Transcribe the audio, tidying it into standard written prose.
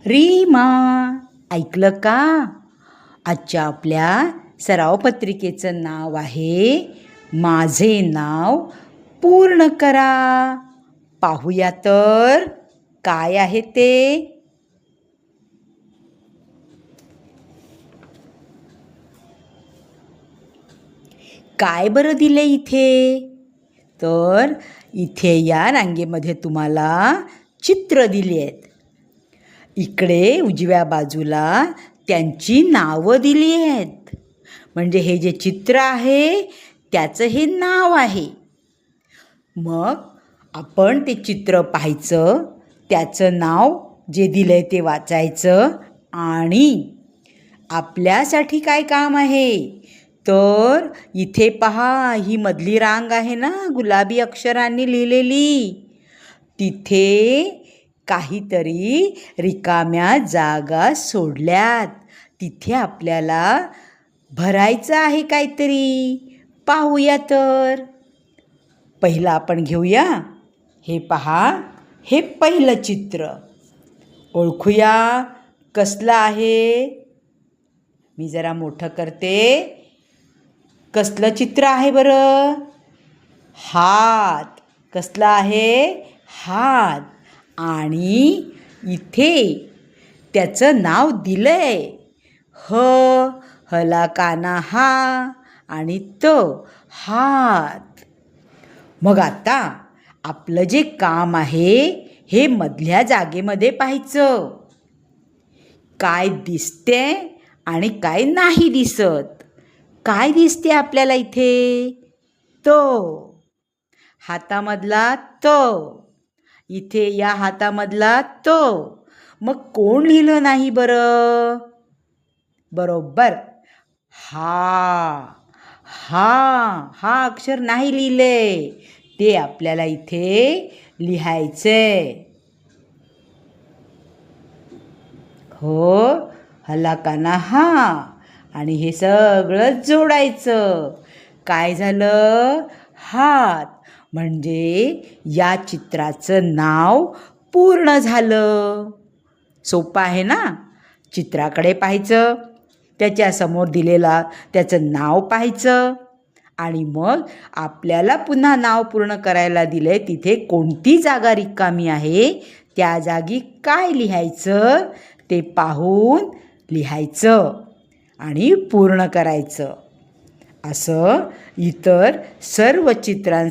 रीमा, ऐकलं का? आजच्या आपल्या सराव पत्रिकेचं नाव आहे माझे नाव पूर्ण करा. पाहूया तर काय आहे ते. काय बरं दिले इथे? तर इथे या रांगेमध्ये तुम्हाला चित्र दिली आहेत. इकडे उजव्या बाजूला त्यांची नावं दिली आहेत. म्हणजे हे जे चित्र आहे त्याचं हे नाव आहे. मग आपण ते चित्र पाहायचं, त्याचं नाव जे दिलं आहे ते वाचायचं आणि आपल्यासाठी काय काम आहे तर इथे पहा, ही मधली रांग आहे ना गुलाबी अक्षरांनी लिहिलेली, तिथे काहीतरी रिकाम्या जागा सोडल्यात. तिथे आपल्याला भरायचं आहे काहीतरी. पाहूया तर. पहिलं आपण घेऊया. हे पहा, हे पहिलं चित्र. ओळखूया कसलं आहे. मी जरा मोठं करते. कसलं चित्र आहे बरं? हात. कसलं आहे? हात. आणि इथे त्याचं नाव दिलंय. हला काना हा आणि हात. मग आता आपलं जे काम आहे हे मधल्या जागेमध्ये पाहायचं. काय दिसते आणि काय नाही दिसत. काय दिसते आपल्याला इथे? हातामधला इथे या हातामधला मग कोण लिहिलं नाही बरं? बरोबर, हा अक्षर नाही लिहिले. ते आपल्याला इथे लिहायचंय. हला काना हा आणि हे सगळं जोडायचं. काय झालं? हात. म्हणजे या चित्राचं नाव पूर्ण झालं. सोपं आहे ना? चित्राकडे पाहायचं, त्याच्यासमोर दिलेला त्याचं नाव पाहायचं आणि मग आपल्याला पुन्हा नाव पूर्ण करायला दिले तिथे कोणती जागा रिकामी आहे त्या जागी काय लिहायचं ते पाहून लिहायचं आणि पूर्ण करायचं. असं इतर सर्व चित्रांसाठी